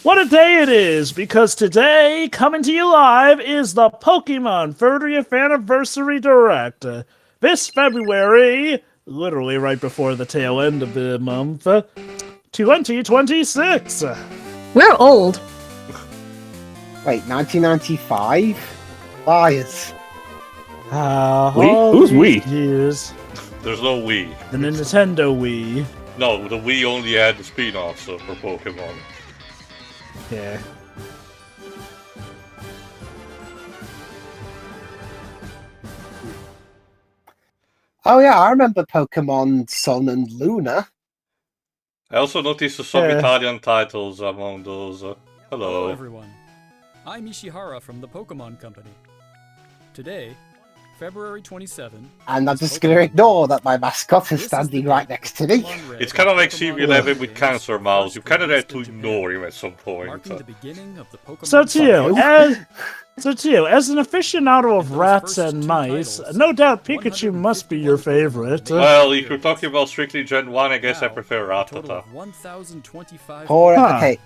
What a day it is, because today, coming to you live, is the Pokemon 30th Anniversary Direct. This February, literally right before the tail end of the month, 2026. We're old. Wait, 1995? Liars. Who's we? Years. There's no Wii. The Nintendo Wii. No, the Wii only had the spin-offs for Pokemon. Yeah. Oh yeah, I remember Pokemon Sun and Luna. I also noticed some Italian titles among those. Hello everyone. I'm Ishihara from the Pokemon Company. Today, February 27. And I'm just going to ignore that my mascot is standing right next to me. It's kind of like CV11 with Cancer Mouse. You kind of have to ignore him at some point. So to you, as an aficionado of rats and mice, no doubt Pikachu must be your favorite. Well, if you're talking about strictly Gen 1, I guess I prefer Rattata. Okay,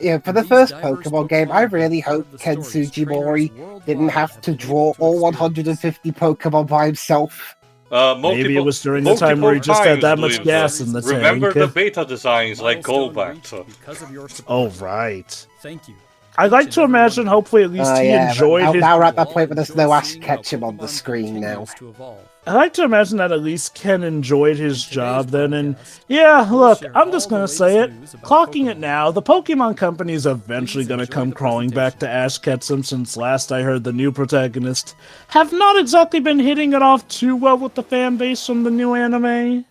yeah, for the first Pokemon game, I really hope Ken Sugimori didn't have to draw all 150 Pokemon by himself. Maybe it was during the time where he just had that much gas in the tank. Remember the beta designs like Golbat. Oh, right. Thank you. I'd like to imagine, hopefully, at least he enjoyed his... Now we're at that point where there's no Ash Ketchum on the screen now. I like to imagine that at least Ken enjoyed his job then, and yeah, look, I'm just gonna say it. Clocking it now, the Pokemon Company's eventually gonna come crawling back to Ash Ketchum, since last I heard the new protagonists have not exactly been hitting it off too well with the fan base from the new anime.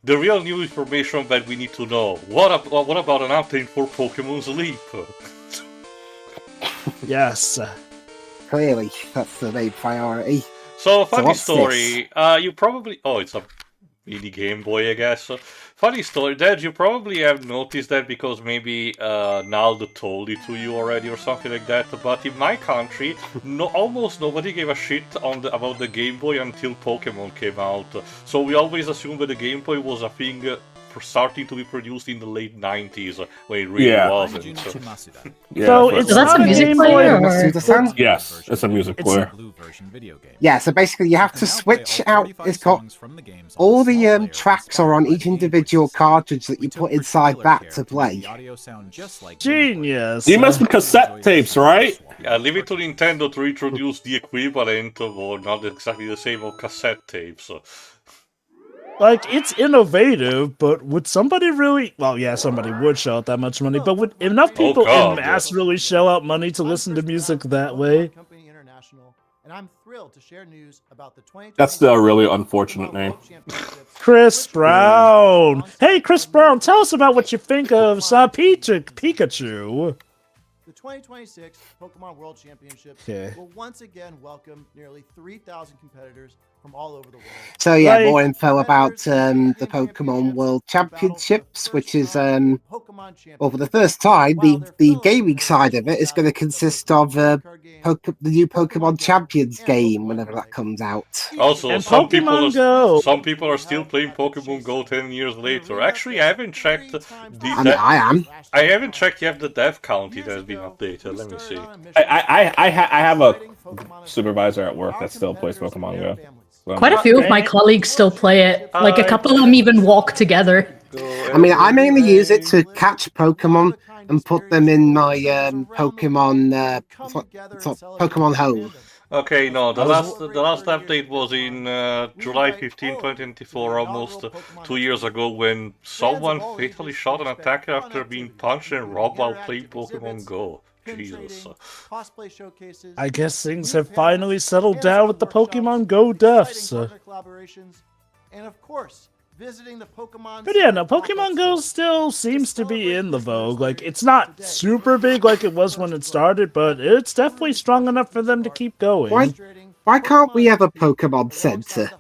The real new information that we need to know. What about an update for Pokemon Sleep? Yes. Clearly, that's the main priority. So, funny story, you probably... Oh, it's a mini Game Boy, I guess. Funny story, Dad, you probably have noticed that because maybe Naldo told it to you already or something like that, but in my country, almost nobody gave a shit about the Game Boy until Pokemon came out. So we always assumed that the Game Boy was a thing starting to be produced in the late 90s, when it really wasn't. So it's not a Game Boy? Yes, it's a music player. Yeah, so basically you have to switch out, it's got all the tracks are on each individual cartridge that you put inside that to play. Genius! You must be cassette tapes, right? Yeah, leave it to Nintendo to introduce the equivalent of, or not exactly the same, of cassette tapes. Like, it's innovative, but would somebody really... Well, yeah, somebody would shell out that much money, but would enough people en masse really shell out money to listen to music that way? And I'm thrilled to share news about the 2020. That's the really unfortunate name. Chris Brown! Hey, Chris Brown, tell us about what you think of Pikachu. The 2026 Pokemon World Championship will once again welcome nearly 3,000 competitors from all over the world. So yeah, more info about the Pokemon World Championships, which is well, for the first time, the gaming side of it is going to consist of the new Pokemon Champions game whenever that comes out. Also, and some Pokemon people are still playing Pokemon Go 10 years later. Actually, I haven't checked I am. I haven't checked yet the dev count. It has been updated. Let me see. I have a supervisor at work that still plays Pokemon Go. So. Quite a few of my colleagues still play it. Like a couple of them even walk together. I mean, I mainly use it to catch Pokemon and put them in my Pokemon Pokemon Home. Okay, no, the last update was in July 15, 2024, almost 2 years ago, when someone fatally shot an attacker after being punched and robbed while playing Pokemon Go. Jesus. I guess things have finally settled down with the Pokemon Go deaths. And of course, visiting the Pokemon. But yeah, no, Pokemon Go still seems to be in the vogue. Like, it's not super big like it was when it started, but it's definitely strong enough for them to keep going. Why can't we have a Pokemon Center?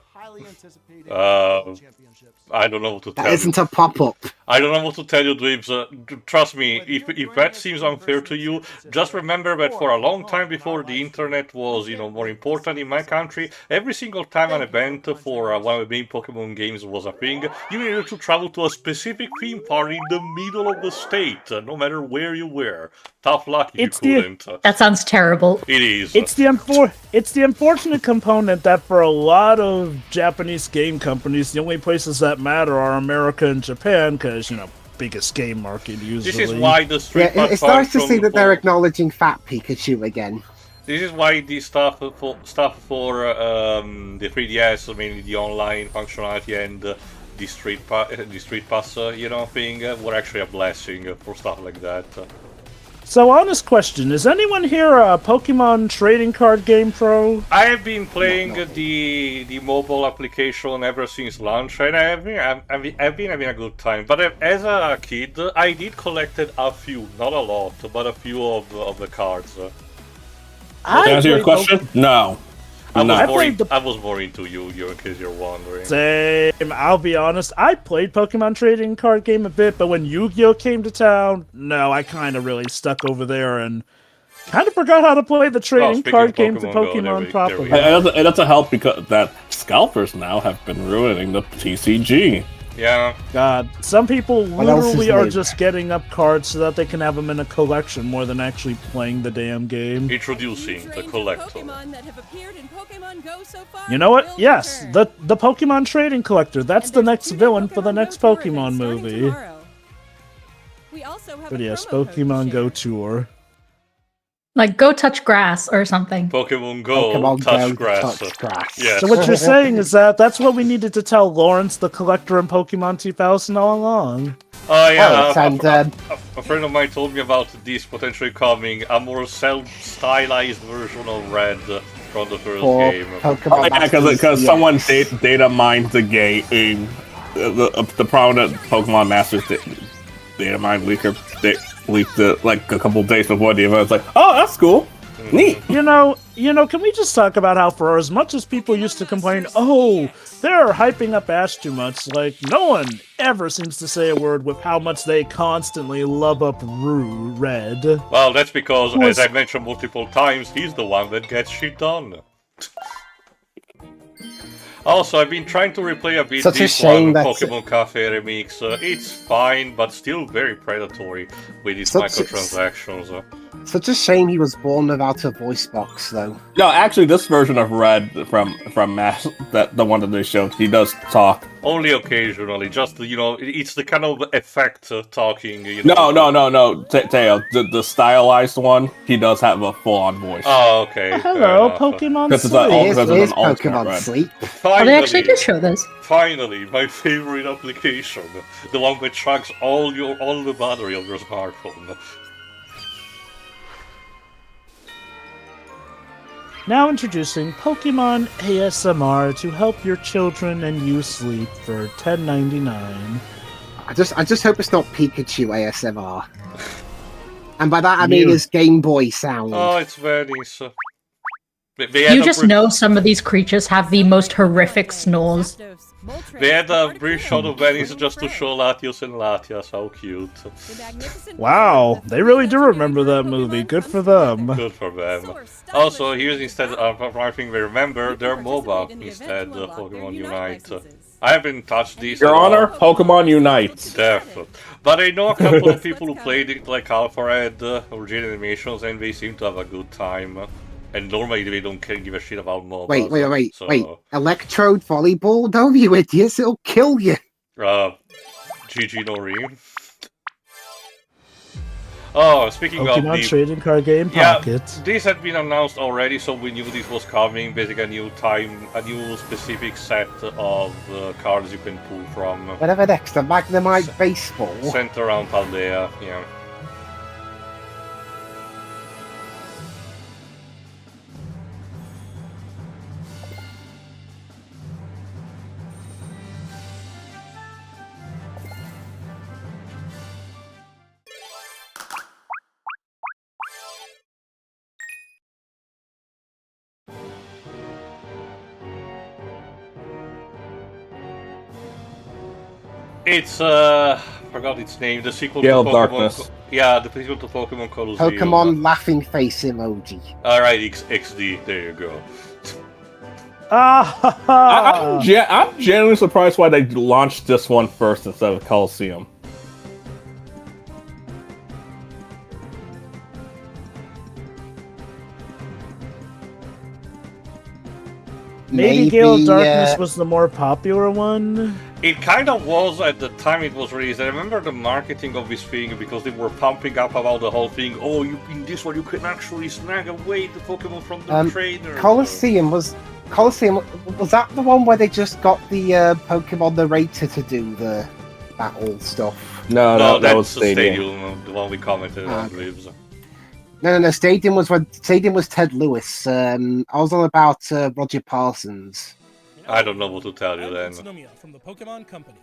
I don't know what to tell That isn't you. a pop-up. I don't know what to tell you, Dweebs. Trust me, if that seems unfair to you, just remember that for a long time before the internet was, more important in my country, every single time an event for one of the main Pokemon games was a thing, you needed to travel to a specific theme park in the middle of the state, no matter where you were. Tough luck if you couldn't. That sounds terrible. It is. It's the unfortunate component that for a lot of Japanese game companies, the only places that matter are America and Japan, because, biggest game market usually. This is why the Street Yeah, it's nice to see that they're acknowledging Fat Pikachu again. This is why the stuff for the 3DS, mainly the online functionality and the Street Pass, thing, were actually a blessing for stuff like that. So, honest question, is anyone here a Pokemon trading card game pro? I have been playing the mobile application ever since launch, and I've been having a good time. But as a kid, I did collected a few, not a lot, but a few of the cards. To answer your question, no. I played was more into Yu-Gi-Oh! In case you're wondering. Same. I'll be honest. I played Pokemon trading card game a bit, but when Yu-Gi-Oh came to town, no, I kind of really stuck over there and kind of forgot how to play the trading card game to Pokemon properly. It doesn't help because that scalpers now have been ruining the TCG. Yeah. God, some people literally are just getting up cards so that they can have them in a collection more than actually playing the damn game. Introducing the collector. You know what? Yes, the Pokemon trading collector. That's the next villain for the next Pokemon movie. But yes, Pokemon Go Tour. Like, go touch grass or something. Pokemon Go, touch grass. Yes. So what you're saying is that that's what we needed to tell Lawrence, the collector in Pokemon 2000 all along. Oh yeah, and, a friend of mine told me about this potentially coming, a more self-stylized version of Red from the first game. Pokemon because someone data mined the game. The prominent Pokemon Masters data mine leaker leaked it like a couple days before the event. It's like, oh, that's cool. Neat. You know, can we just talk about how for as much as people used to complain, oh, they're hyping up Ash too much, like, no one ever seems to say a word with how much they constantly love up Red. Well, that's because, as I mentioned multiple times, he's the one that gets shit done. Also, I've been trying to replay a bit this one, Pokemon Cafe Remix. It's fine, but still very predatory with its microtransactions. Such a shame he was born without a voice box, though. No, actually, this version of Red from Mass, the one that they showed, he does talk. Only occasionally, just, it's the kind of effect talking. No, Teo, the stylized one, he does have a full-on voice. Oh, okay. Hello, Pokemon Sleep. Here's Pokemon Sleep. Oh, they actually did show this. Finally, my favorite application, the one that tracks all the battery of your smartphone. Now introducing Pokemon ASMR to help your children and you sleep for $10.99. I just hope it's not Pikachu ASMR. And by that I mean his Game Boy sound. Oh, it's very nice. You just know some of these creatures have the most horrific snores. They had a brief shot of Venice just to show Latios and Latias, how cute. Wow, they really do remember that movie. Good for them. Good for them. Also, here's instead of everything they remember, they're MOBA instead of Pokemon Unite. I haven't touched these. Your Honor, Pokemon Unite. Definitely. But I know a couple of people who played it like Alpha Red or Gene Animations, and they seem to have a good time. And normally they don't give a shit about MOBA. Wait. Electrode volleyball? No, you idiots, it'll kill you. GG Nori. Oh, speaking of Pokemon trading card game Pocket. This had been announced already, so we knew this was coming. Basically, a new specific set of cards you can pull from. Whatever next, the Magnemite Baseball. Sent around Paldea, yeah. It's forgot its name. The sequel Gale to of Pokemon. Darkness. Yeah, the sequel to Pokemon Colosseum. Pokemon laughing face emoji. Alright, XD. There you go. Ah, I'm genuinely surprised why they launched this one first instead of Coliseum. maybe Gale of Darkness was the more popular one. It kind of was at the time it was released. I remember the marketing of this thing because they were pumping up about the whole thing. Oh, in this one you can actually snag away the Pokemon from the trainer. Colosseum was that the one where they just got the Pokemon narrator to do the battle stuff? No, that was the Stadium. the one we commented on, I believe. No. Stadium was Ted Lewis. I was on about Roger Parsons. I don't know what to tell you then. From the Pokemon Company.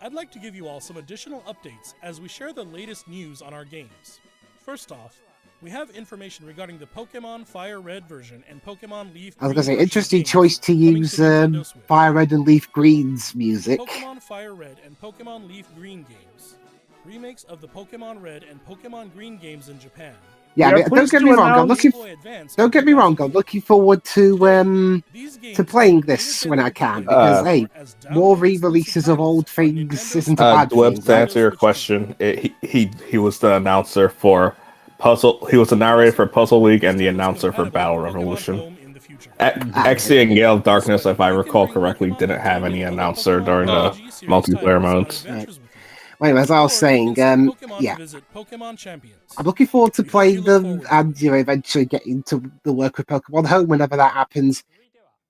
I'd like to give you all some additional updates as we share the latest news on our games. First off, we have information regarding the Pokemon Fire Red version and Pokemon Leaf Green. I was going to say, interesting choice to use Fire Red and Leaf Green's music. Pokemon Fire Red and Pokemon Leaf Green games. Remakes of the Pokemon Red and Pokemon Green games in Japan. Yeah, I mean, don't get me wrong. I'm looking forward to playing this when I can, because hey, more re-releases of old things isn't a bad thing. To answer your question, he was the announcer for Puzzle. He was the narrator for Puzzle League and the announcer for Battle Revolution. XD and Gale of Darkness, if I recall correctly, didn't have any announcer during the multiplayer modes. Right. Wait, as I was saying, yeah, I'm looking forward to playing them and eventually getting to the work with Pokemon Home whenever that happens.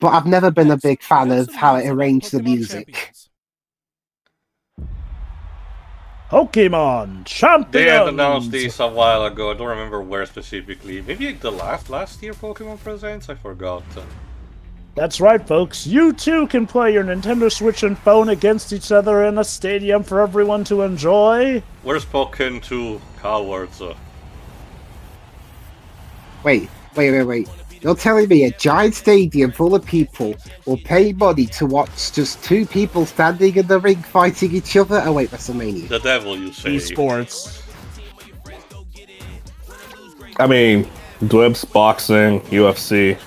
But I've never been a big fan of how it arranged the music. Pokemon Champions! They had announced this a while ago. I don't remember where specifically. Maybe the last year Pokemon Presents? I forgot. That's right, folks. You too can play your Nintendo Switch and phone against each other in a stadium for everyone to enjoy. Where's Pokken 2? Cowards. Wait. You're telling me a giant stadium full of people will pay money to watch just two people standing in the ring fighting each other? Oh wait, WrestleMania. The devil, you say. Esports. I mean, Dwibs, boxing, UFC.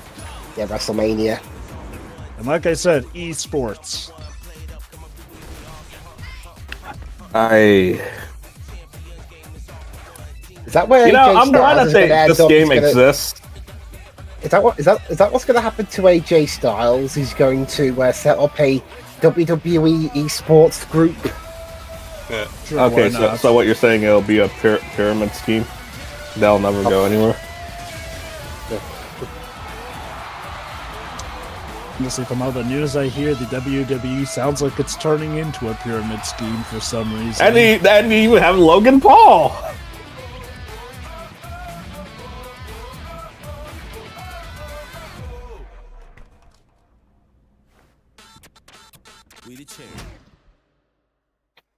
Yeah, WrestleMania. And like I said, esports. Is that where I'm glad that this game exists. Is that what's going to happen to AJ Styles? He's going to set up a WWE esports group. Yeah. Sure, Okay, so what you're saying, it'll be a pyramid scheme? That'll never go anywhere? Honestly, from all the news I hear, the WWE sounds like it's turning into a pyramid scheme for some reason. And he even have Logan Paul!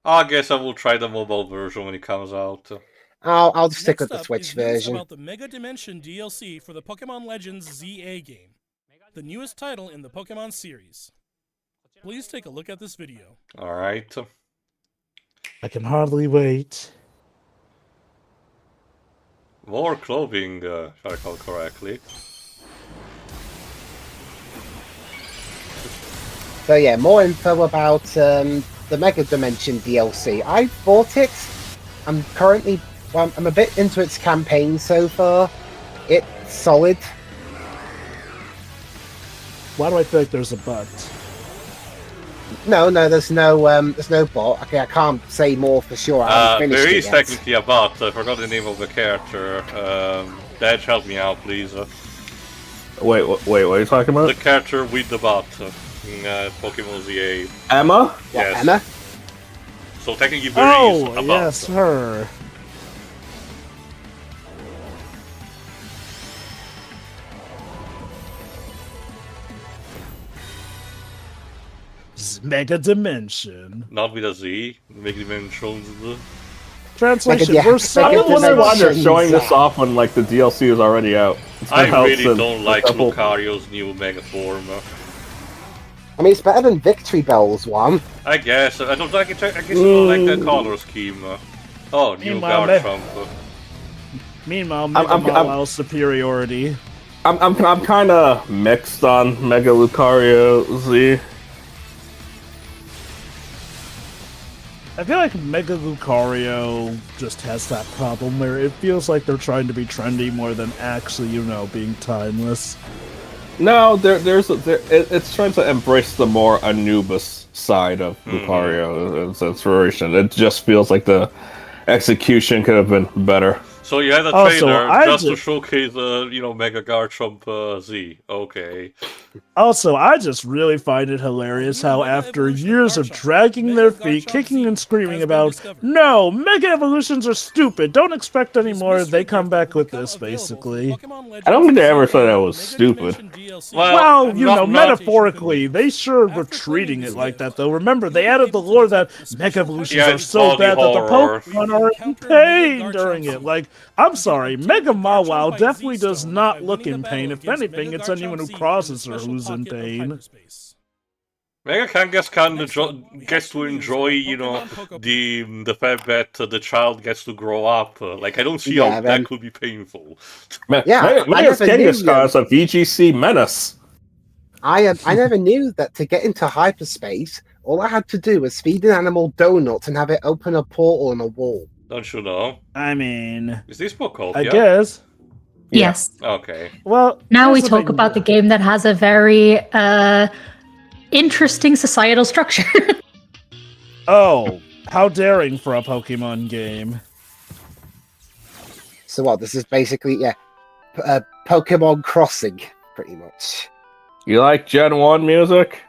I guess I will try the mobile version when it comes out. I'll stick with the Next up Switch is news version. about the Mega Dimension DLC for the Pokemon Legends ZA game, the newest title in the Pokemon series. Please take a look at this video. Alright. I can hardly wait. More clothing, if I recall correctly. So yeah, more info about the Mega Dimension DLC. I bought it. I'm a bit into its campaign so far. It's solid. Why do I feel like there's a but? No, there's no bot. Okay, I can't say more for sure. I haven't finished there it is yet. technically a bot. I forgot the name of the character. Dad, help me out, please. Wait, what are you talking about? The character with the bot in Pokemon ZA. Emma? Yes. Emma? So technically there is a bot. Yes, her. Mega Dimension. Not with a Z. Mega Dimensions. Translation, Mega- we're Mega so I don't wonder why they're showing Dimensions. this off when like the DLC is already out. It's been I out really since don't a like couple- Lucario's new Mega form. I mean, it's better than Victory Bell's one. I guess. I don't like it. I guess I don't like the color scheme. Oh, new Meanwhile, Garchomp. Meanwhile, Mega Mawow's superiority. I'm kind of mixed on Mega Lucario Z. I feel like Mega Lucario just has that problem where it feels like they're trying to be trendy more than actually, you know, being timeless. No, it's trying to embrace the more Anubis side of Lucario as inspiration. It just feels like the execution could have been better. So you had a trailer just to showcase, Mega Garchomp Z. Okay. Also, I just really find it hilarious how after years of dragging their feet, kicking and screaming about, no, Mega Evolutions are stupid, don't expect any more, they come back with this, basically. I don't think they ever said that was stupid. Well, metaphorically, they sure were treating it like that, though. Remember, they added the lore that Mega Evolutions are so bad that the Pokemon are in pain during it. Like, I'm sorry, Mega Mawile definitely does not look in pain. If anything, it's anyone who crosses her who's in pain. Mega can gets to enjoy, the fact that the child gets to grow up. I don't see how that could be painful. Mega's Kangaskhan is a VGC menace. I never knew that to get into hyperspace, all I had to do was feed an animal donuts and have it open a portal in a wall. Don't you know? I mean... Is this book called? I guess. Yes. Okay. Well, now we talk about the game that has a very interesting societal structure. Oh, how daring for a Pokemon game. So what, this is basically, Pokemon Crossing, pretty much. You like Gen 1 music?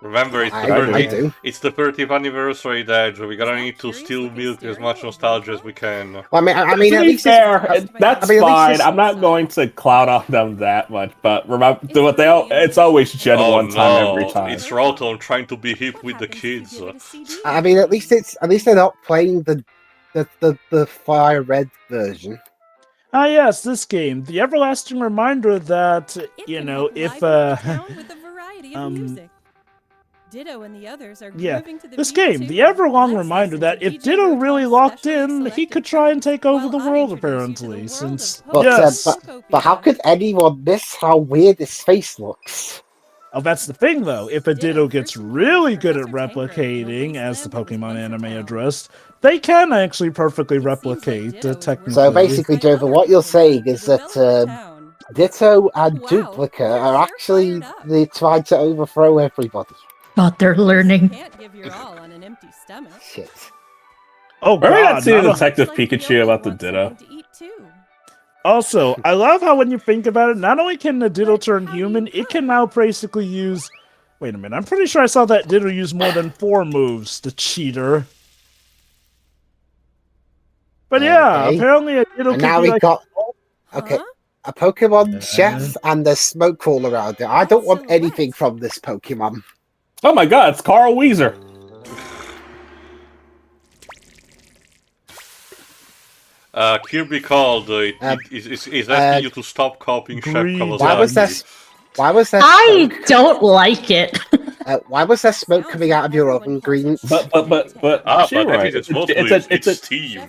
Remember, it's the 30th anniversary, Dad. We're gonna need to still milk as much nostalgia as we can. Well, I mean, to be fair, that's fine. I'm not going to clown on them that much, but remember, it's always Gen 1 time every time. It's Rotom trying to be hip with the kids. I mean, at least they're not playing the Fire Red version. Ah, yes, this game. The everlasting reminder that, if, Ditto and the others are to this game, the ever-long reminder that if Ditto really locked in, he could try and take over the world, apparently, since... But how could anyone miss how weird his face looks? Oh, that's the thing, though. If a Ditto gets really good at replicating, as the Pokemon anime addressed, they can actually perfectly replicate, technically. So basically, Jover, what you're saying is that Ditto and Duplicate are actually trying to overthrow everybody. God, they're learning. Can't give your all on an empty stomach. Shit. Oh, God. Remember that scene in Detective Pikachu about the Ditto? Also, I love how when you think about it, not only can the Ditto turn human, it can now basically use... Wait a minute, I'm pretty sure I saw that Ditto use more than 4 moves, the cheater. But yeah, apparently a Ditto can now be we got... Okay, a Pokemon chef and there's smoke all around it. I don't want anything from this Pokemon. Oh my god, it's Carl Weezer. Kirby called. Is asking you to stop copying Chef Kawasaki. Why was that? I don't like it. Why was there smoke coming out of your oven, Green? But it's steam.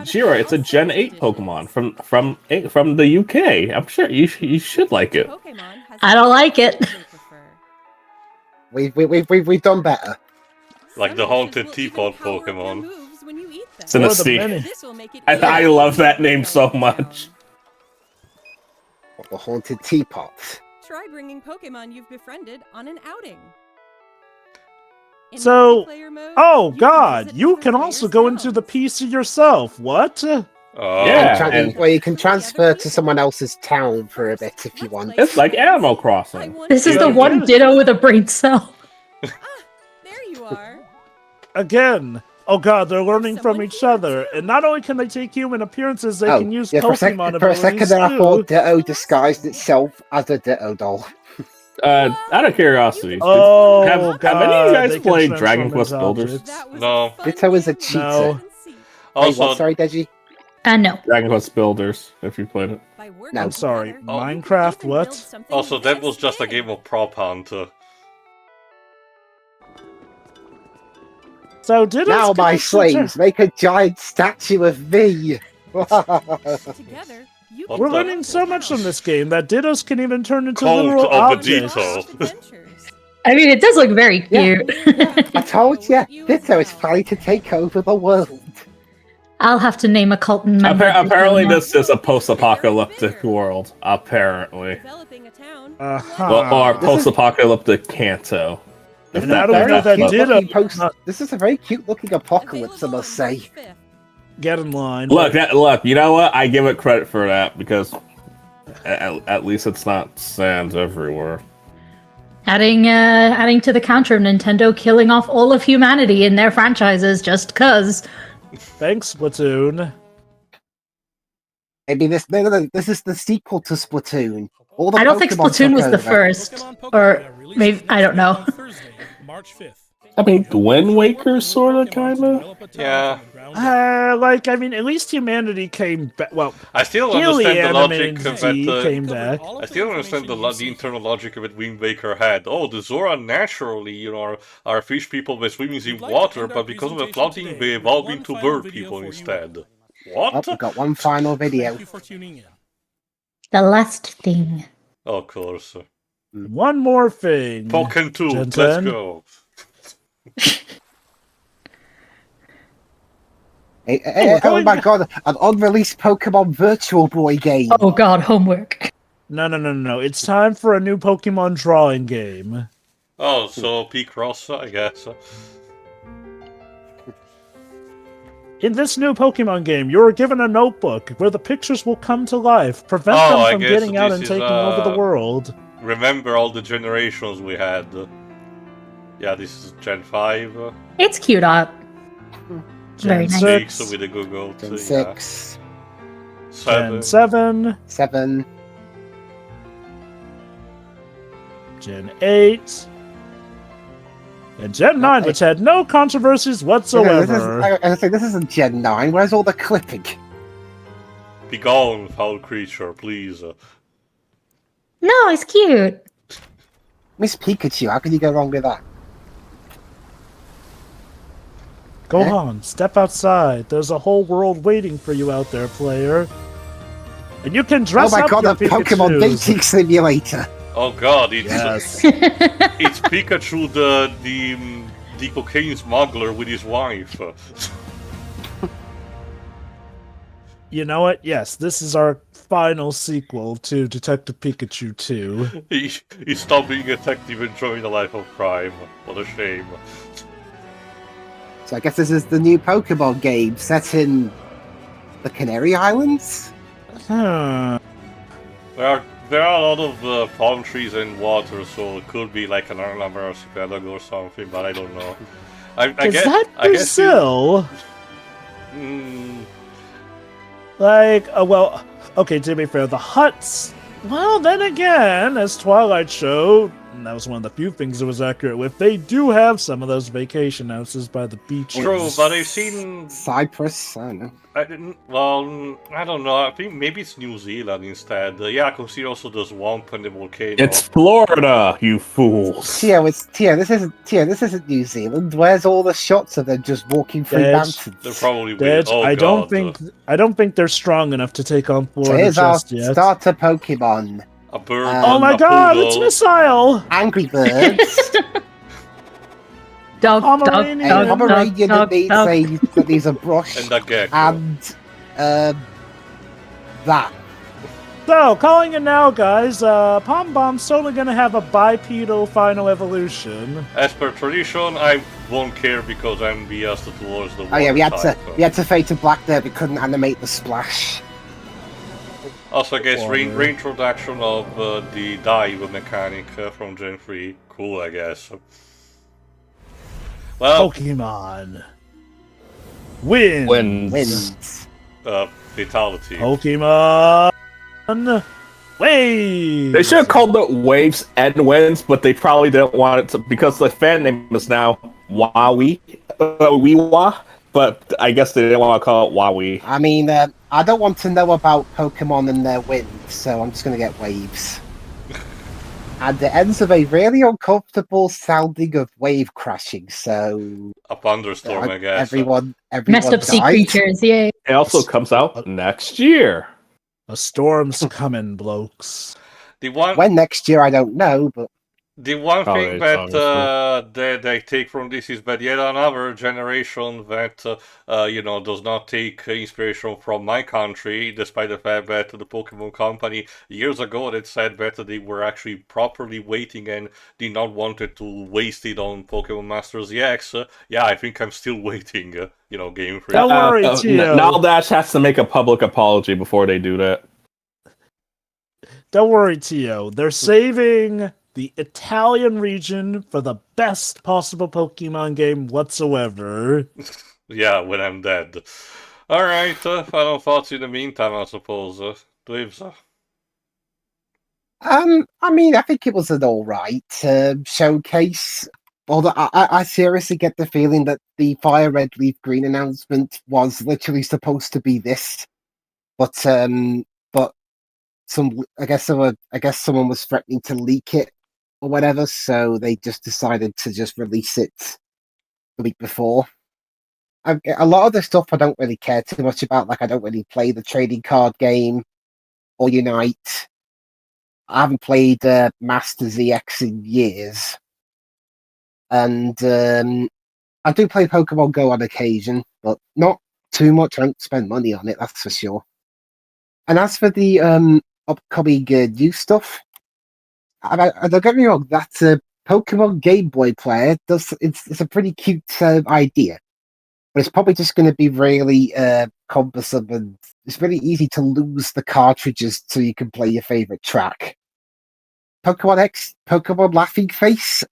Shira, it's a Gen 8 Pokemon from the UK. I'm sure you should like it. I don't like it. We've done better. Like the Haunted Teapot Pokemon. It's in a Steam. I love that name so much. The Haunted Teapot. Try bringing Pokemon you've befriended on an outing. So, oh god, you can also go into the PC yourself. What? Well, you can transfer to someone else's town for a bit if you want. It's like Animal Crossing. This is the one Ditto with a brain cell. There you are. Again. Oh god, they're learning from each other. And not only can they take human appearances, they can use Pokemon abilities for a second there, I thought Ditto disguised itself as a Ditto doll. Out of curiosity, have any of you guys played Dragon Quest Builders? No. Ditto is a cheater. No. Also, sorry, Deji. No. Dragon Quest Builders, if you played it. By working No. I'm sorry, together, Minecraft, you can what? build something Also, that was just a big. game of Prop Hunt. So did Now, us my connect to slaves, make a giant statue of me. Together, you What We're can the- learning so much from this game that Dittos can even turn into Cult literal of the objects. Ditto. adventures. I mean, it does look very Yeah. cute. I told you, Ditto is planning to take over the world. I'll have to name a cult member. Apparently, this is a post-apocalyptic world. Apparently, Developing a town. or post-apocalyptic Kanto. If And how that- do we if know that that's- Ditto? This is a very cute looking apocalypse, I Available must say. March 5th. Get in line. Look, you know what? I give it credit for that because at least it's not sand everywhere. Adding to the counter of Nintendo killing off all of humanity in their franchises just cause. Thanks, Splatoon. Maybe this is the sequel to Splatoon. All the I don't think Pokemon Splatoon was took the over. first. Pokemon Pokémon Or releases maybe, next I don't week know. on Thursday, March 5th. I mean, Wind Waker, sorta, kinda. Yeah. I mean, at least humanity came back. Well, I still Healy understand the logic Animated of Z that. came back. I still understand the internal logic of it Wind Waker had. Oh, the Zora naturally, are fish people with swimming in water, but because of the flooding, they evolved into bird people instead. Oh, What? we've got one final video. Thank you for tuning in. The last thing. Of course. One more thing. Pokken 2, Gen let's 10. go. Oh my god, an unreleased Pokemon Virtual Boy game. Oh god, homework. No. It's time for a new Pokemon drawing game. Oh, so P-Cross, I guess. In this new Pokemon game, you are given a notebook where the pictures will come to life, prevent Oh, I them from guess getting out this and is, taking over the world. Remember all the generations we had. Yeah, this is Gen 5. It's cute art. Very Gen nice. 6, with the Google. Gen Yeah. 6, 7. Gen 7, 7. Gen 8, and Gen 9, which had no controversies whatsoever. I say this isn't Gen 9. Where's all the clipping? Be gone, foul creature, please. No, it's cute. Miss Pikachu, how can you go wrong with that? Go on, step outside. There's a whole world waiting for you out there, player. And you can dress Oh my up god, your a Pokemon Pikachus. dating simulator. Oh god, it's Yes. it's Pikachu the cocaine smuggler with his wife. You know what? Yes, this is our final sequel to Detective Pikachu 2. He stopped being a detective and joined a life of crime. What a shame. So I guess this is the new Pokemon game set in the Canary Islands? Huh. There are a lot of palm trees and water, so it could be like an Arnhem archipelago or something, but I don't know. I Is guess, that I guess Brazil? Well, okay, to be fair, the huts... Well, then again, as Twilight showed, and that was one of the few things it was accurate with, they do have some of those vacation houses by the beach. True, but I've seen... Cyprus? I don't know. I don't know. I think maybe it's New Zealand instead. Yeah, consider also the swamp and the volcano. It's Florida, you fools. Tio, this isn't New Zealand. Where's all the shots of them just walking through Dead. mountains? They're probably Dead. weird. Oh, I God. don't think they're strong enough to take on So Florida here's our just yet. starter Pokemon. A bird. Oh my a god, poodle. it's Missile! Angry Birds. Dog, Pomeranian. A dog, Pomeranian dog, that needs a brush. And a gecko. And that. So, calling it now, guys. Pom Bomb's totally gonna have a bipedal final evolution. As per tradition, I won't care because I'm biased towards the Oh yeah, we had type. to fade to black there. We couldn't animate the splash. Also, I guess Water. reintroduction of the dive mechanic from Gen 3. Cool, I guess. Well, Pokemon. Win. Wins. fatality. Pokemon. Waves. They should have called it Waves and Winds, but they probably didn't want it to because the fan name is now Wiwa. but I guess they didn't want to call it Wowie. I mean, I don't want to know about Pokemon and their wind, so I'm just going to get waves. And it ends with a really uncomfortable sounding of wave crashing, so... A thunderstorm, I guess. Everyone Messed up sea died. creatures, yay. It also comes out next year. A storm's coming, blokes. When next year, I don't know, but... The one thing it's that they take from this is that yet another generation that does not take inspiration from my country, despite the fact that the Pokemon Company years ago that said that they were actually properly waiting and did not wanted to waste it on Pokemon Masters EX. Yeah, I think I'm still waiting. Gamefreak. Don't worry, Tio. Now Dash has to make a public apology before they do that. Don't worry, Tio. They're saving the Italian region for the best possible Pokemon game whatsoever. Yeah, when I'm dead. Alright, final thoughts in the meantime, I suppose. Dweebs. I mean, I think it was an alright showcase. Although I seriously get the feeling that the Fire Red Leaf Green announcement was literally supposed to be this. But I guess someone was threatening to leak it or whatever, so they just decided to just release it the week before. A lot of the stuff I don't really care too much about. Like, I don't really play the trading card game or Unite. I haven't played Masters EX in years. And I do play Pokemon Go on occasion, but not too much. I don't spend money on it, that's for sure. And as for the upcoming new stuff, don't get me wrong, that Pokemon Game Boy player it's a pretty cute idea, but it's probably just going to be really cumbersome, and it's really easy to lose the cartridges so you can play your favorite track. Pokemon Laughing Face.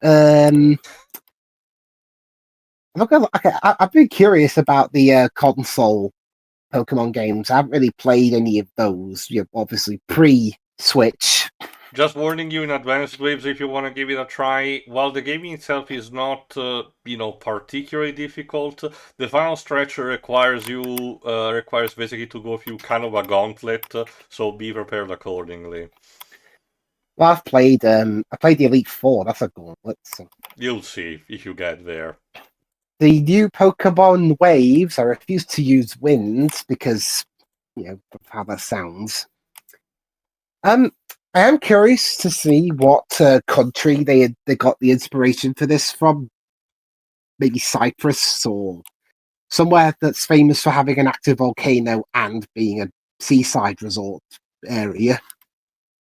I've been curious about the console Pokemon games. I haven't really played any of those. Obviously pre-Switch. Just warning you in advance, Dweebs, if you want to give it a try. While the game itself is not, particularly difficult, the final stretch requires basically to go through kind of a gauntlet, so be prepared accordingly. Well, I played the Elite Four. That's a gauntlet. So. You'll see if you get there. The new Pokemon Waves, I refuse to use Winds because, of how that sounds. I am curious to see what country they got the inspiration for this from. Maybe Cyprus or somewhere that's famous for having an active volcano and being a seaside resort area.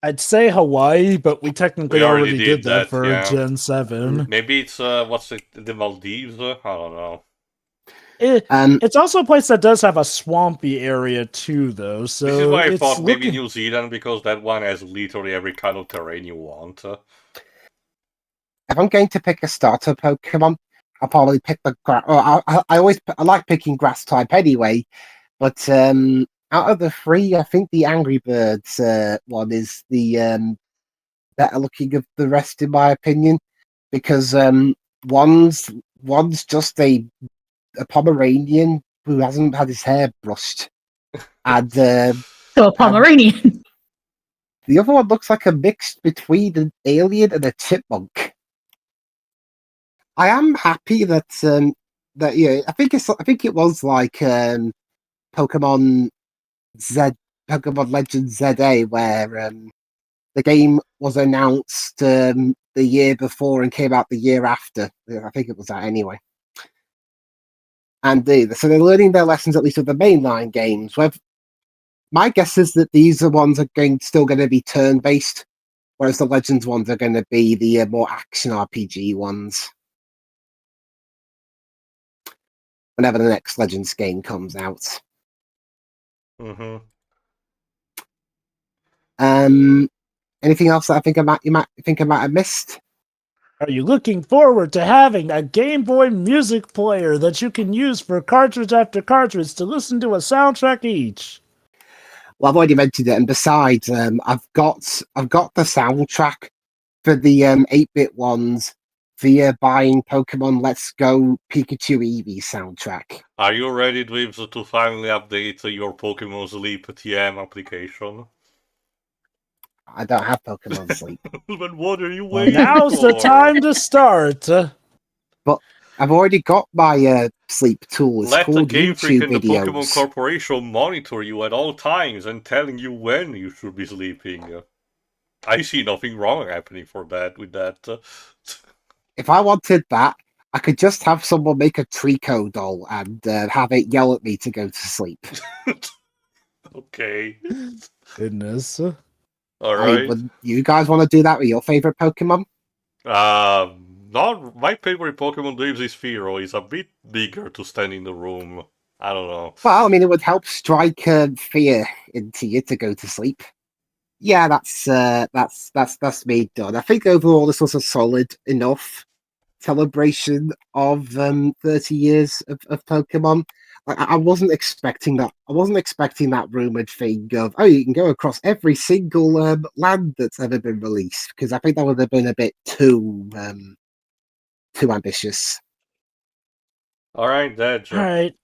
I'd say Hawaii, but we technically already did that for yeah. Gen 7. Maybe it's, the Maldives? I don't know. It's also a place that does have a swampy area too, though. So this is why I thought maybe New Zealand, because that one has literally every kind of terrain you want. If I'm going to pick a starter Pokemon, I'll probably pick the grass. I like picking grass type anyway, but out of the three, I think the Angry Birds one is the better looking of the rest, in my opinion, because one's just a Pomeranian who hasn't had his hair brushed, and so a Pomeranian. The other one looks like a mix between an alien and a chipmunk. I am happy that I think it was like Pokemon Legend ZA, where the game was announced the year before and came out the year after. I think it was that anyway. And so they're learning their lessons, at least with the mainline games. My guess is that these are ones are still going to be turn-based, whereas the Legends ones are going to be the more action RPG ones. Whenever the next Legends game comes out. Mm-hmm. Anything else that you might think I might have missed? Are you looking forward to having a Game Boy music player that you can use for cartridge after cartridge to listen to a soundtrack each? Well, I've already mentioned it, and besides, I've got the soundtrack for the 8-bit ones via buying Pokemon Let's Go Pikachu Eevee soundtrack. Are you ready, Dwibs, to finally update your Pokemon Sleep TM application? I don't have Pokemon Sleep. Then what are you Well, waiting now's for? the time to start. But I've already got my sleep tool. It's Let the called Gamefreak YouTube and the Pokemon videos. Corporation monitor you at all times and telling you when you should be sleeping. I see nothing wrong happening with that. If I wanted that, I could just have someone make a Trico doll and have it yell at me to go to sleep. Okay. Goodness. Alright. Would you guys want to do that with your favorite Pokemon? Not my favorite Pokemon Dreams is Fearow. He's a bit bigger to stand in the room. I don't know. Well, I mean, it would help strike fear into you to go to sleep. Yeah, that's me done. I think overall this was a solid enough celebration of 30 years of Pokemon. I wasn't expecting that. I wasn't expecting that rumored thing of, oh, you can go across every single land that's ever been released, because I think that would have been a bit too ambitious. Alright, Dedge. Alright.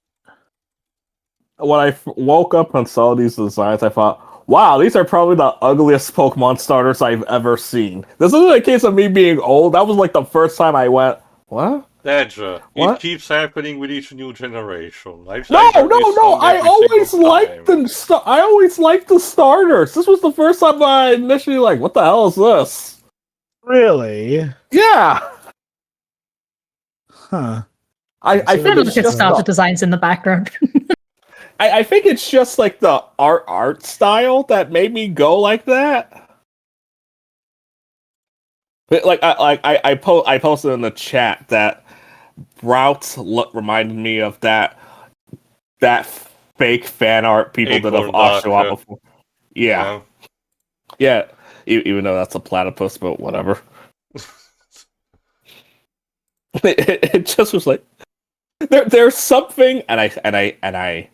When I woke up and saw these designs, I thought, wow, these are probably the ugliest Pokemon starters I've ever seen. This isn't a case of me being old. That was like the first time I went, what? Dedge, What? it keeps happening with each new generation. No! I always liked the starters. This was the first time I initially like, what the hell is this? Really? Yeah. Huh. I think Sort of it's just just starter designs in the background. I think it's just like the art style that made me go like that. But like I posted in the chat that Routes reminded me of that fake fan art people did of Oshawott before. Yeah. Even though that's a platypus, but whatever. it just was like there's something, and I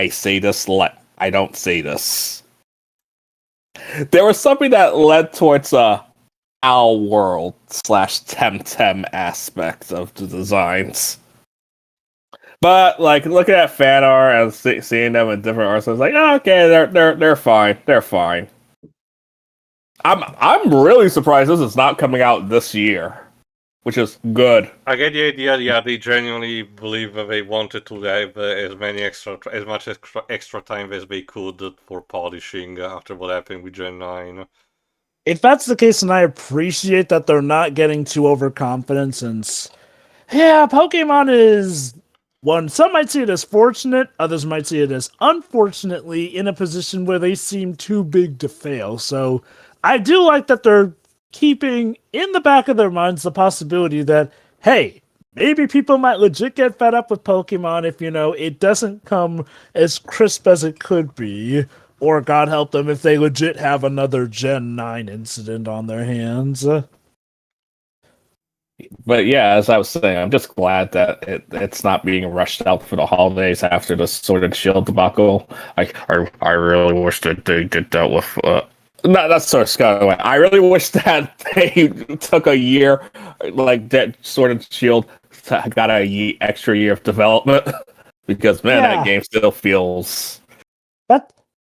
say this like I don't say this. There was something that led towards Owl World / Temtem aspects of the designs. But like looking at fan art and seeing them in different arts, I was like, oh, okay, they're fine. They're fine. I'm really surprised this is not coming out this year, which is good. I get the idea. Yeah, they genuinely believe that they wanted to have as much extra time as they could for polishing after what happened with Gen 9. If that's the case, then I appreciate that they're not getting too overconfident, since, yeah, Pokemon is one. Some might see it as fortunate, others might see it as unfortunately in a position where they seem too big to fail. So I do like that they're keeping in the back of their minds the possibility that, hey, maybe people might legit get fed up with Pokemon if, it doesn't come as crisp as it could be. Or, God help them, if they legit have another Gen 9 incident on their hands. But yeah, as I was saying, I'm just glad that it's not being rushed out for the holidays after the Sword and Shield debacle. I really wish that they did that with... that's sort of scary. I really wish that they took a year, like that Sword and Shield got extra year of development. Because, man, that game still feels...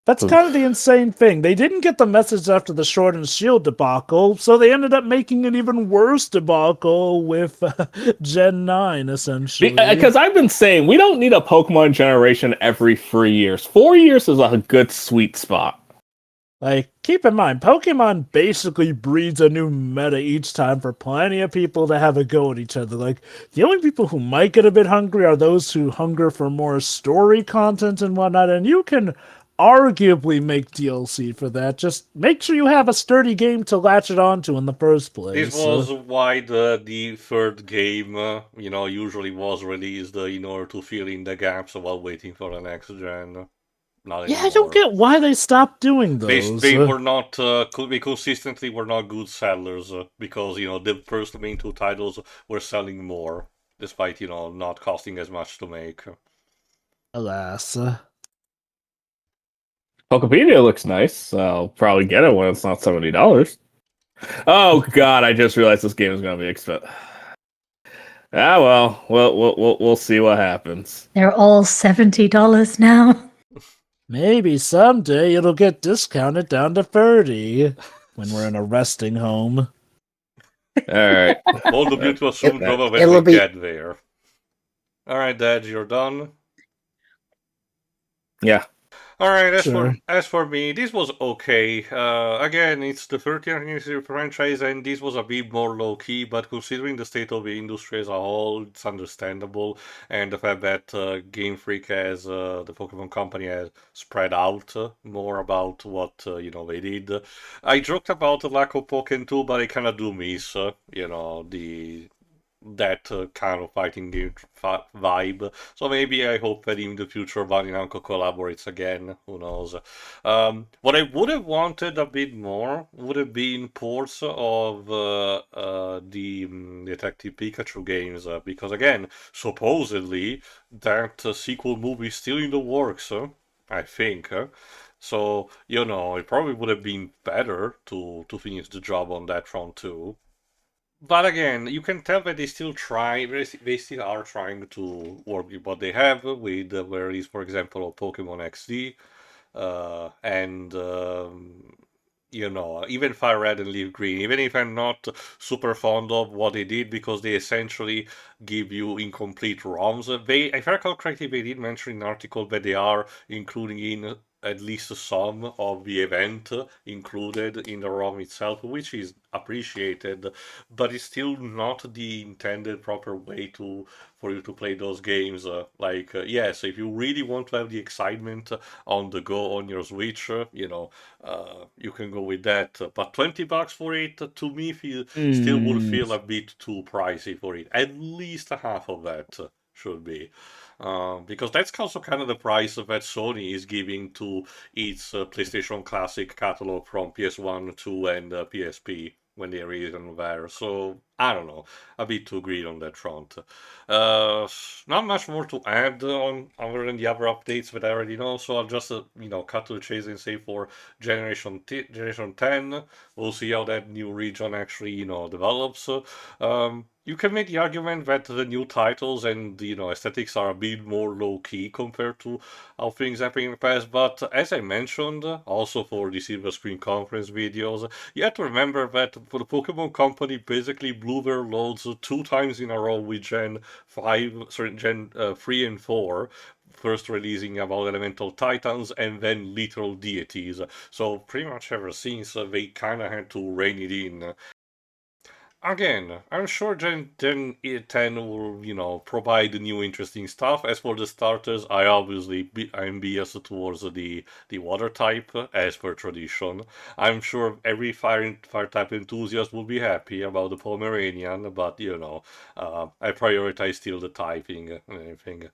That's kind of the insane thing. They didn't get the message after the Sword and Shield debacle, so they ended up making an even worse debacle with Gen 9, essentially. Because I've been saying, we don't need a Pokemon generation every 3 years. 4 years is a good sweet spot. Like, keep in mind, Pokemon basically breeds a new meta each time for plenty of people to have a go at each other. Like, the only people who might get a bit hungry are those who hunger for more story content and whatnot, and you can arguably make DLC for that. Just make sure you have a sturdy game to latch it onto in the first place. This was why the third game, usually was released in order to fill in the gaps while waiting for the next gen. Not anymore. I don't get why they stopped doing those. They were not, they consistently were not good sellers, because, the first main two titles were selling more, despite, not costing as much to make. Alas. Pokepedia looks nice, so I'll probably get it when it's not $70. Oh God! I just realized this game is going to be expensive. Ah, well, we'll see what happens. They're all $70 now. Maybe someday it'll get discounted down to 30 when we're in a resting home. All right. Bold of you to assume, Jova, when it'll we be- get there. All right, Dad, you're done. Yeah. All right. Sure. As for me, this was okay. Again, it's the 30th anniversary franchise, and this was a bit more low key. But considering the state of the industry as a whole, it's understandable, and the fact that Gamefreak has the Pokemon Company has spread out more about what they did. I joked about the lack of Pokken 2, but I kind of do miss that kind of fighting game vibe. So maybe I hope that in the future Bunny Namco collaborates again. Who knows? What I would have wanted a bit more would have been ports of the Detective Pikachu games, because again, supposedly that sequel movie is still in the works. I think. So it probably would have been better to finish the job on that front too. But again, you can tell that they still try. They still are trying to work with what they have. With where is, for example, Pokemon XD, and even Fire Red and Leaf Green. Even if I'm not super fond of what they did, because they essentially give you incomplete ROMs. If I recall correctly, they did mention in an article that they are including in at least some of the event included in the ROM itself, which is appreciated, but it's still not the intended proper way for you to play those games. Yes, if you really want to have the excitement on the go on your Switch, you can go with that. But $20 for it, to me, still would feel a bit too pricey for it. At least half of that should be. Because that's also kind of the price that Sony is giving to its PlayStation Classic catalog from PS1, 2, and PSP when they released them there. So, I don't know, a bit too greedy on that front. Not much more to add on other than the other updates that I already know, so I'll just, cut to the chase and say for Generation 10, we'll see how that new region actually, develops. You can make the argument that the new titles and aesthetics are a bit more low key compared to how things happened in the past. But as I mentioned, also for the Silver Screen Conference videos, you have to remember that for the Pokemon Company basically blew their loads 2 times in a row with Gen 3 and 4. First releasing about elemental titans and then literal deities. So pretty much ever since they kind of had to rein it in. Again, I'm sure Gen 10 will, provide new interesting stuff. As for the starters, I'm biased towards the water type, as per tradition. I'm sure every fire type enthusiast will be happy about the Pomeranian, but I prioritize still the typing and everything.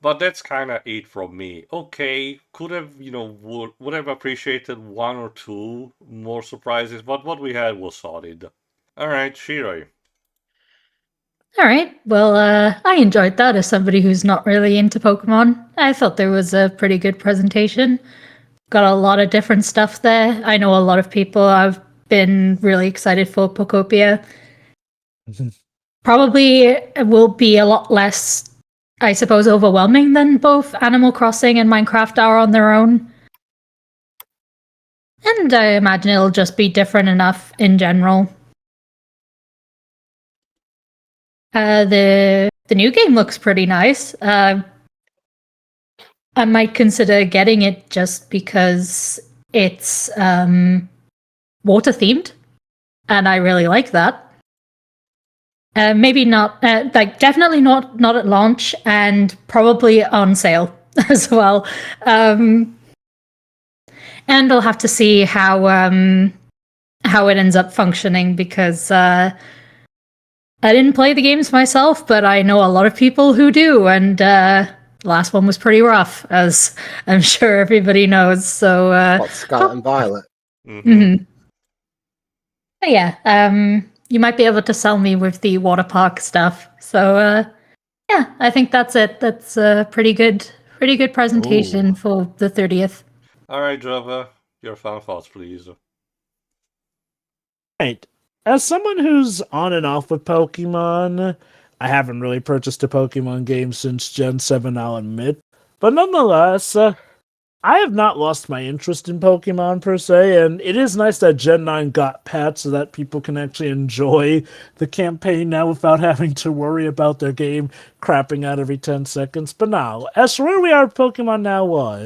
But that's kind of it from me. Okay, could have, would have appreciated 1 or 2 more surprises, but what we had was solid. All right, Shiroi. All right. Well, I enjoyed that as somebody who's not really into Pokemon. I thought there was a pretty good presentation. Got a lot of different stuff there. I know a lot of people have been really excited for Pokopia. Probably it will be a lot less, I suppose, overwhelming than both Animal Crossing and Minecraft are on their own. And I imagine it'll just be different enough in general. The new game looks pretty nice. I might consider getting it just because it's water themed, and I really like that. Maybe not, definitely not at launch, and probably on sale as well. And I'll have to see how it ends up functioning, because I didn't play the games myself, but I know a lot of people who do, and the last one was pretty rough, as I'm sure everybody knows. So, Scarlet and Violet. Mm-hmm. But yeah, you might be able to sell me with the water park stuff. So, yeah, I think that's it. That's a pretty good presentation for the 30th. All right, Java, your final thoughts, please. Right. As someone who's on and off with Pokemon, I haven't really purchased a Pokemon game since Gen 7, I'll admit. But nonetheless, I have not lost my interest in Pokemon per se, and it is nice that Gen 9 got patched so that people can actually enjoy the campaign now without having to worry about their game crapping out every 10 seconds. But now, as for where we are with Pokemon now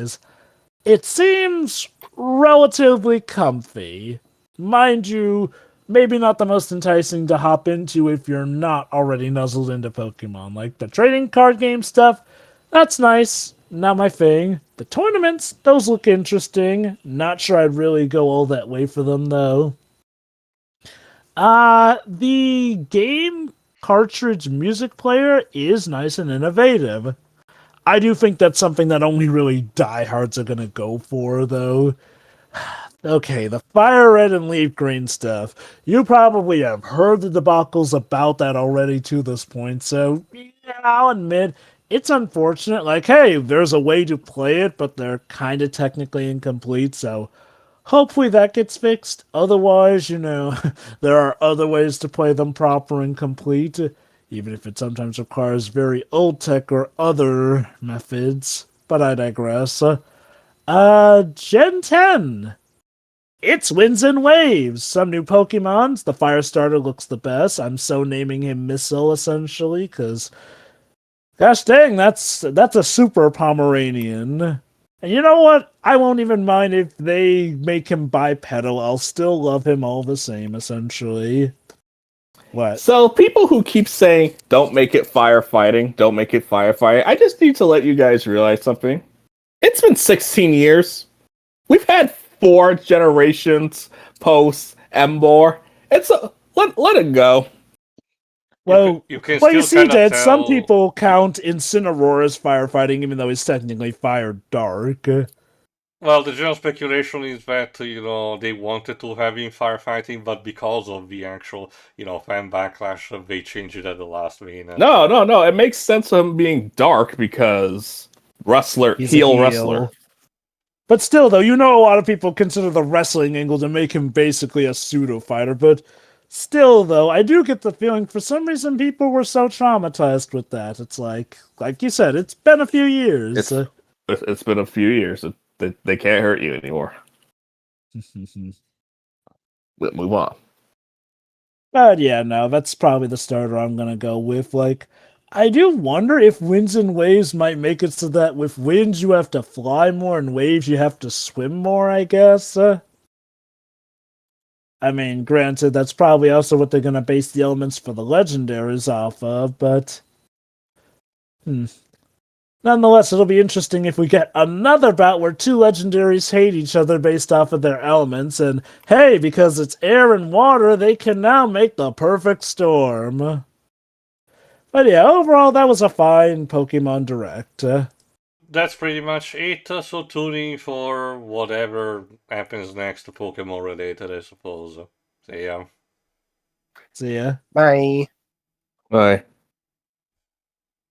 it seems relatively comfy. Mind you, maybe not the most enticing to hop into if you're not already nuzzled into Pokemon. Like the trading card game stuff, that's nice. Not my thing. The tournaments, those look interesting. Not sure I'd really go all that way for them, though. The game cartridge music player is nice and innovative. I do think that's something that only really diehards are gonna go for, though. Okay, the Fire Red and Leaf Green stuff. You probably have heard the debacles about that already to this point, so yeah, I'll admit, it's unfortunate. Like, hey, there's a way to play it, but they're kind of technically incomplete, so hopefully that gets fixed. Otherwise, there are other ways to play them proper and complete, even if it sometimes requires very old tech or other methods. But I digress. Gen 10. It's Winds and Waves. Some new Pokemons. The Fire Starter looks the best. I'm so naming him Missile, essentially, because gosh dang, that's a super Pomeranian. And you know what? I won't even mind if they make him bipedal. I'll still love him all the same, essentially. What? So people who keep saying, don't make it firefighting, don't make it firefighting, I just need to let you guys realize something. It's been 16 years. We've had 4 generations post Embor. Let it go. Well, you can you still see, Dad, tell... some people count Incineroar as firefighting, even though he's technically fire dark. Well, the general speculation is that, they wanted to have him firefighting, but because of the actual, fan backlash, they changed it at the last minute. No. It makes sense of him being dark because He's heel wrestler. But still, though, a lot of people consider the wrestling angle to make him basically a pseudo-fighter, but still, though, I do get the feeling for some reason people were so traumatized with that. It's like you said, it's been a few years. It's been a few years. They can't hurt you anymore. Move on. But yeah, no, that's probably the starter I'm gonna go with. Like, I do wonder if Winds and Waves might make it so that with winds you have to fly more and waves you have to swim more, I guess. I mean, granted, that's probably also what they're gonna base the elements for the legendaries off of, but nonetheless, it'll be interesting if we get another bout where 2 legendaries hate each other based off of their elements, and hey, because it's air and water, they can now make the perfect storm. But yeah, overall, that was a fine Pokemon Direct. That's pretty much it, so tune in for whatever happens next Pokemon related, I suppose. See ya. See ya. Bye. Bye.